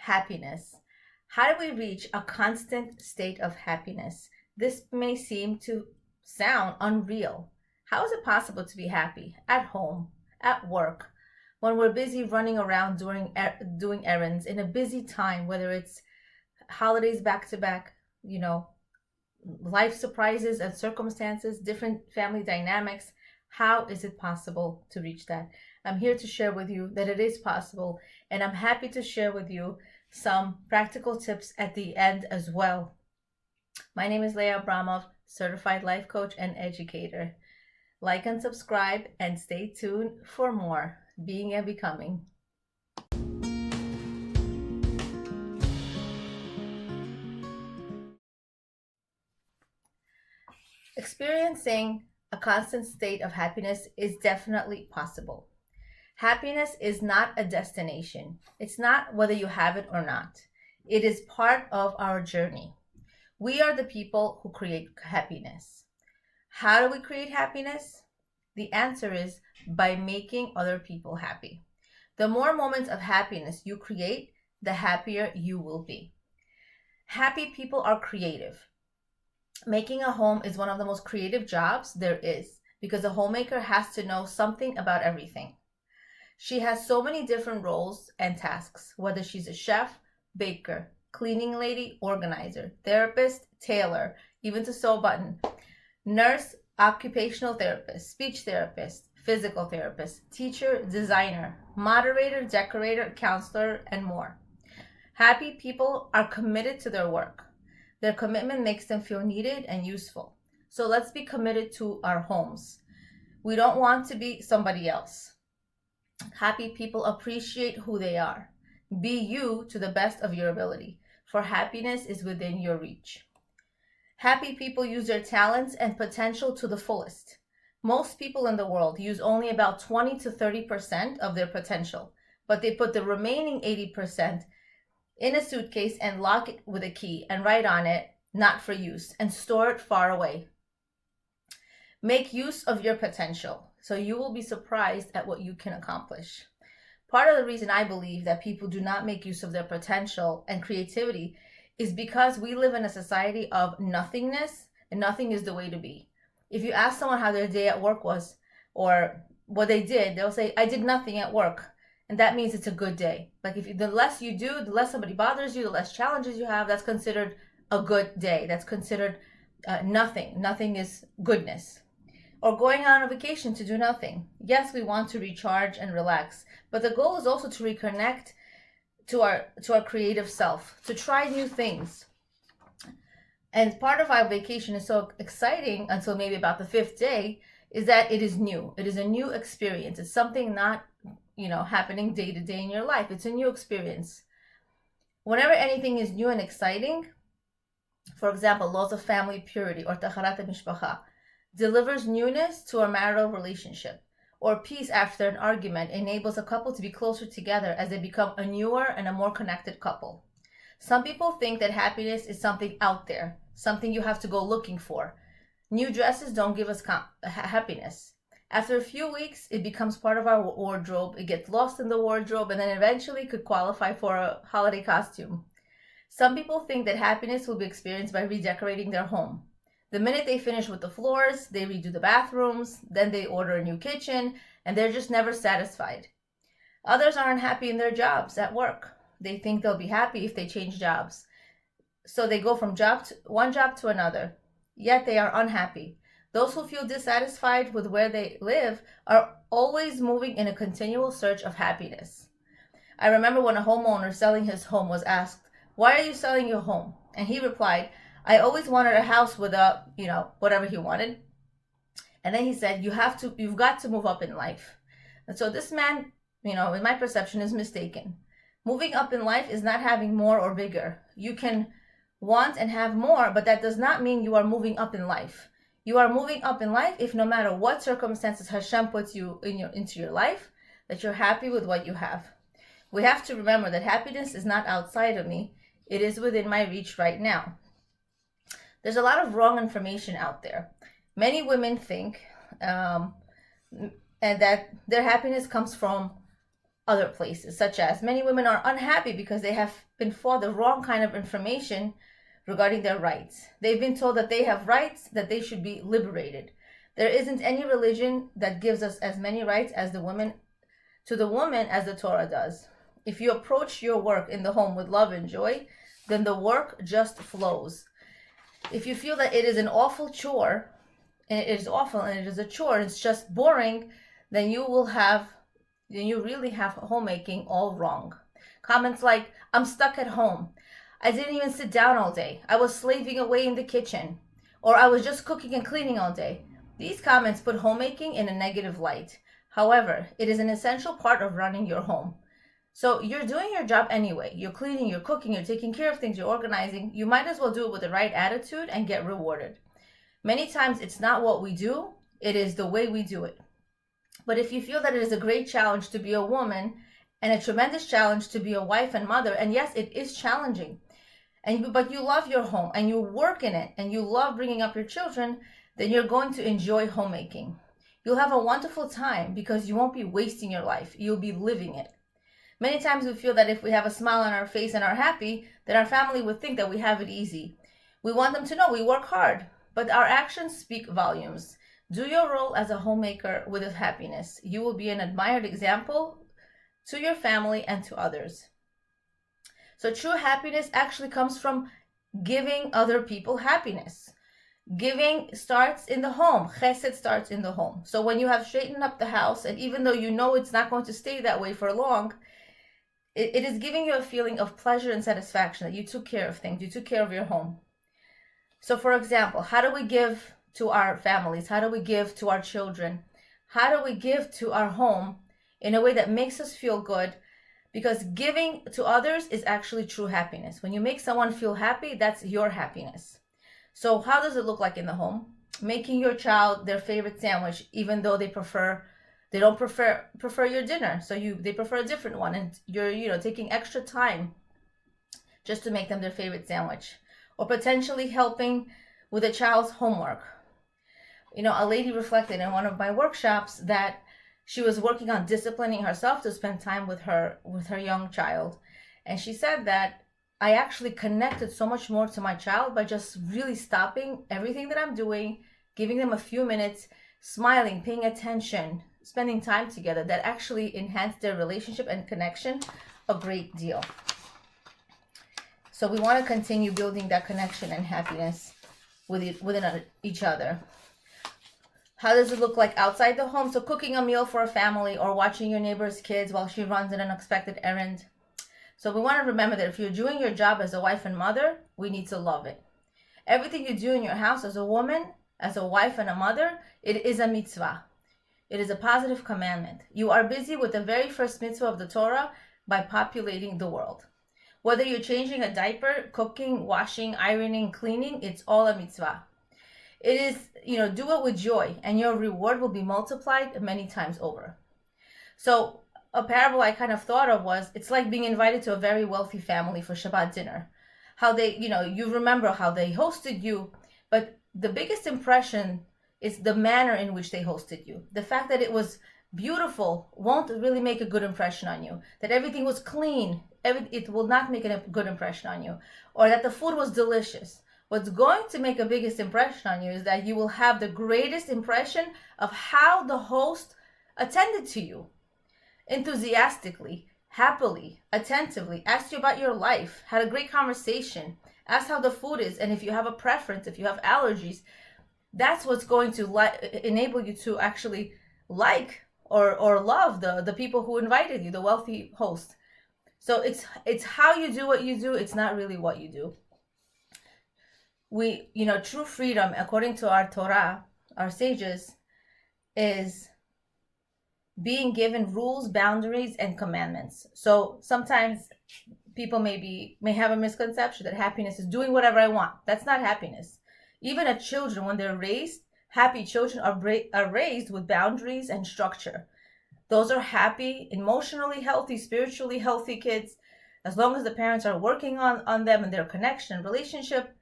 happiness. How do we reach a constant state of happiness? This may seem to sound unreal. How is it possible to be happy at home, at work, when we're busy running around doing errands in a busy time, whether it's holidays back to back, life surprises and circumstances, different family dynamics? How is it possible to reach that? I'm here to share with you that it is possible, and I'm happy to share with you some practical tips at the end as well. My name is Leah Abramov, certified life coach and educator. Like and subscribe and stay tuned for more being and becoming. Experiencing a constant state of happiness is definitely possible. Happiness is not a destination. It's not whether you have it or not. It is part of our journey. We are the people who create happiness. How do we create happiness? The answer is by making other people happy. The more moments of happiness you create, the happier you will be. Happy people are creative. Making a home is one of the most creative jobs there is because a homemaker has to know something about everything. She has so many different roles and tasks, whether she's a chef, baker, cleaning lady, organizer, therapist, tailor, even to sew a button, nurse, occupational therapist, speech therapist, physical therapist, teacher, designer, moderator, decorator, counselor, and more. Happy people are committed to their work. Their commitment makes them feel needed and useful. So let's be committed to our homes. We don't want to be somebody else. Happy people appreciate who they are. Be you to the best of your ability, for happiness is within your reach. Happy people use their talents and potential to the fullest. Most people in the world use only about 20 to 30% of their potential, but they put the remaining 80% in a suitcase and lock it with a key and write on it, "Not for use," and store it far away. Make use of your potential, so you will be surprised at what you can accomplish. Part of the reason I believe that people do not make use of their potential and creativity is because we live in a society of nothingness, and nothing is the way to be. If you ask someone how their day at work was or what they did, they'll say, "I did nothing at work." And that means it's a good day. Like the less you do, the less somebody bothers you, the less challenges you have, that's considered a good day. That's considered nothing. Nothing is goodness. Or going on a vacation to do nothing. Yes, we want to recharge and relax, but the goal is also to reconnect to our creative self, to try new things. And part of our vacation is so exciting until maybe about the 5th day is that it is new. It is a new experience. It's something not happening day to day in your life. It's a new experience. Whenever anything is new and exciting, for example, laws of family purity or taharat mishpacha, delivers newness to a marital relationship, or peace after an argument enables a couple to be closer together as they become a newer and a more connected couple. Some people think that happiness is something out there, something you have to go looking for. New dresses don't give us happiness. After a few weeks, it becomes part of our wardrobe. It gets lost in the wardrobe and then eventually could qualify for a holiday costume. Some people think that happiness will be experienced by redecorating their home. The minute they finish with the floors, they redo the bathrooms, then they order a new kitchen, and they're just never satisfied. Others aren't happy in their jobs at work. They think they'll be happy if they change jobs. So they go from one job to another, yet they are unhappy. Those who feel dissatisfied with where they live are always moving in a continual search of happiness. I remember when a homeowner selling his home was asked, "Why are you selling your home?" And he replied, "I always wanted a house with whatever he wanted." And then he said, you've got to move up in life. And so this man, in my perception, is mistaken. Moving up in life is not having more or bigger. You can want and have more, but that does not mean you are moving up in life. You are moving up in life if no matter what circumstances Hashem puts you into your life, that you're happy with what you have. We have to remember that happiness is not outside of me. It is within my reach right now. There's a lot of wrong information out there. Many women think and that their happiness comes from other places, such as many women are unhappy because they have been fed the wrong kind of information regarding their rights. They've been told that they have rights, that they should be liberated. There isn't any religion that gives us as many rights as the woman as the Torah does. If you approach your work in the home with love and joy, then the work just flows. If you feel that it is an awful chore, and it is awful and it is a chore, and it's just boring, then you really have homemaking all wrong. Comments like, I'm stuck at home. I didn't even sit down all day. I was slaving away in the kitchen. Or I was just cooking and cleaning all day. These comments put homemaking in a negative light. However, it is an essential part of running your home. So you're doing your job anyway. You're cleaning, you're cooking, you're taking care of things, you're organizing. You might as well do it with the right attitude and get rewarded. Many times it's not what we do, it is the way we do it. But if you feel that it is a great challenge to be a woman and a tremendous challenge to be a wife and mother, and yes, it is challenging, but you love your home and you work in it and you love bringing up your children, then you're going to enjoy homemaking. You'll have a wonderful time because you won't be wasting your life. You'll be living it. Many times we feel that if we have a smile on our face and are happy, then our family would think that we have it easy. We want them to know we work hard, but our actions speak volumes. Do your role as a homemaker with happiness. You will be an admired example to your family and to others. So true happiness actually comes from giving other people happiness. Giving starts in the home. Chesed starts in the home. So when you have straightened up the house, and even though you know it's not going to stay that way for long, it is giving you a feeling of pleasure and satisfaction that you took care of things, you took care of your home. So for example, how do we give to our families? How do we give to our children? How do we give to our home in a way that makes us feel good? Because giving to others is actually true happiness. When you make someone feel happy, that's your happiness. So how does it look like in the home? Making your child their favorite sandwich, even though they don't prefer your dinner. So they prefer a different one, and you're taking extra time just to make them their favorite sandwich. Or potentially helping with a child's homework. A lady reflected in one of my workshops that she was working on disciplining herself to spend time with her young child. And she said that I actually connected so much more to my child by just really stopping everything that I'm doing, giving them a few minutes, smiling, paying attention, spending time together, that actually enhanced their relationship and connection a great deal. So we want to continue building that connection and happiness within each other. How does it look like outside the home? So cooking a meal for a family or watching your neighbor's kids while she runs an unexpected errand. So we want to remember that if you're doing your job as a wife and mother, we need to love it. Everything you do in your house as a woman, as a wife and a mother, it is a mitzvah. It is a positive commandment. You are busy with the very first mitzvah of the Torah by populating the world. Whether you're changing a diaper, cooking, washing, ironing, cleaning, it's all a mitzvah. It is, do it with joy, and your reward will be multiplied many times over. So a parable I kind of thought of was, it's like being invited to a very wealthy family for Shabbat dinner. How they, you remember how they hosted you, but the biggest impression is the manner in which they hosted you. The fact that it was beautiful won't really make a good impression on you. That everything was clean, it will not make a good impression on you. Or that the food was delicious. What's going to make a biggest impression on you is that you will have the greatest impression of how the host attended to you. Enthusiastically, happily, attentively, asked you about your life, had a great conversation, asked how the food is, and if you have a preference, if you have allergies. That's what's going to enable you to actually like or love the people who invited you, the wealthy host. So it's how you do what you do. It's not really what you do. True freedom, according to our Torah, our sages, is being given rules, boundaries, and commandments. So sometimes people may have a misconception that happiness is doing whatever I want. That's not happiness. Even children, when they're raised, happy children are raised with boundaries and structure. Those are happy, emotionally healthy, spiritually healthy kids. As long as the parents are working on them and their connection and relationship,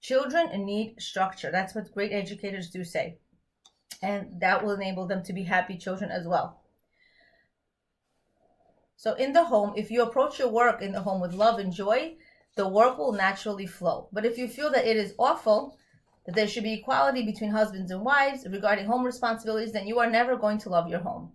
children need structure. That's what great educators do say. And that will enable them to be happy children as well. So in the home, if you approach your work in the home with love and joy, the work will naturally flow. But if you feel that it is awful, that there should be equality between husbands and wives regarding home responsibilities, then you are never going to love your home.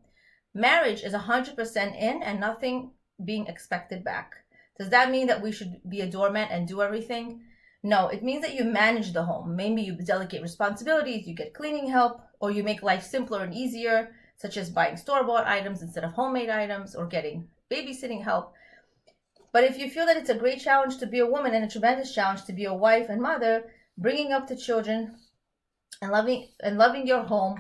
Marriage is 100% in and nothing being expected back. Does that mean that we should be a doormat and do everything? No, it means that you manage the home. Maybe you delegate responsibilities, you get cleaning help, or you make life simpler and easier, such as buying store-bought items instead of homemade items or getting babysitting help. But if you feel that it's a great challenge to be a woman and a tremendous challenge to be a wife and mother, bringing up the children and loving your home,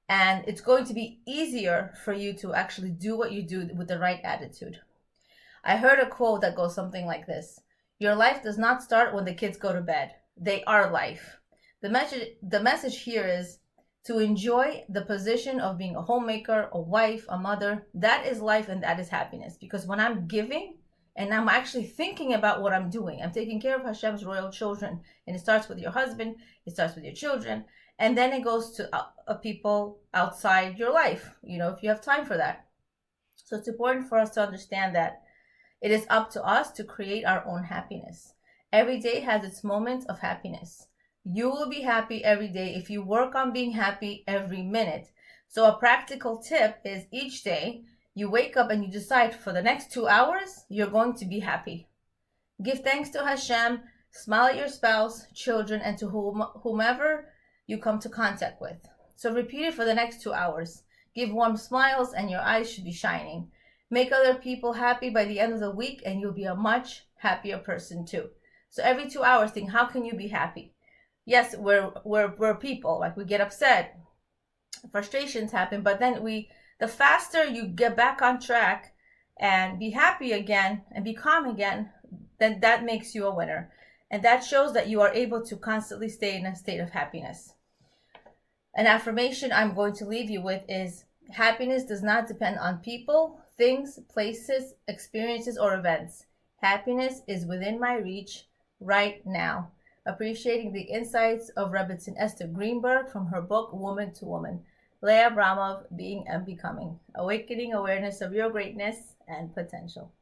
and it's going to be easier for you to actually do what you do with the right attitude. I heard a quote that goes something like this: your life does not start when the kids go to bed. They are life. The message here is to enjoy the position of being a homemaker, a wife, a mother. That is life and that is happiness. Because when I'm giving and I'm actually thinking about what I'm doing, I'm taking care of Hashem's royal children. And it starts with your husband, it starts with your children, and then it goes to people outside your life, if you have time for that. So it's important for us to understand that it is up to us to create our own happiness. Every day has its moments of happiness. You will be happy every day if you work on being happy every minute. So a practical tip is each day you wake up and you decide for the next 2 hours, you're going to be happy. Give thanks to Hashem, smile at your spouse, children, and to whomever you come to contact with. So repeat it for the next 2 hours. Give warm smiles and your eyes should be shining. Make other people happy by the end of the week and you'll be a much happier person too. So every 2 hours, think, how can you be happy? Yes, we're people, like we get upset, frustrations happen, but then the faster you get back on track and be happy again and be calm again, then that makes you a winner. And that shows that you are able to constantly stay in a state of happiness. An affirmation I'm going to leave you with is: happiness does not depend on people, things, places, experiences, or events. Happiness is within my reach right now. Appreciating the insights of Rebbetzin Esther Greenberg from her book, Woman to Woman. Leah Abramov, Being and Becoming. Awakening awareness of your greatness and potential.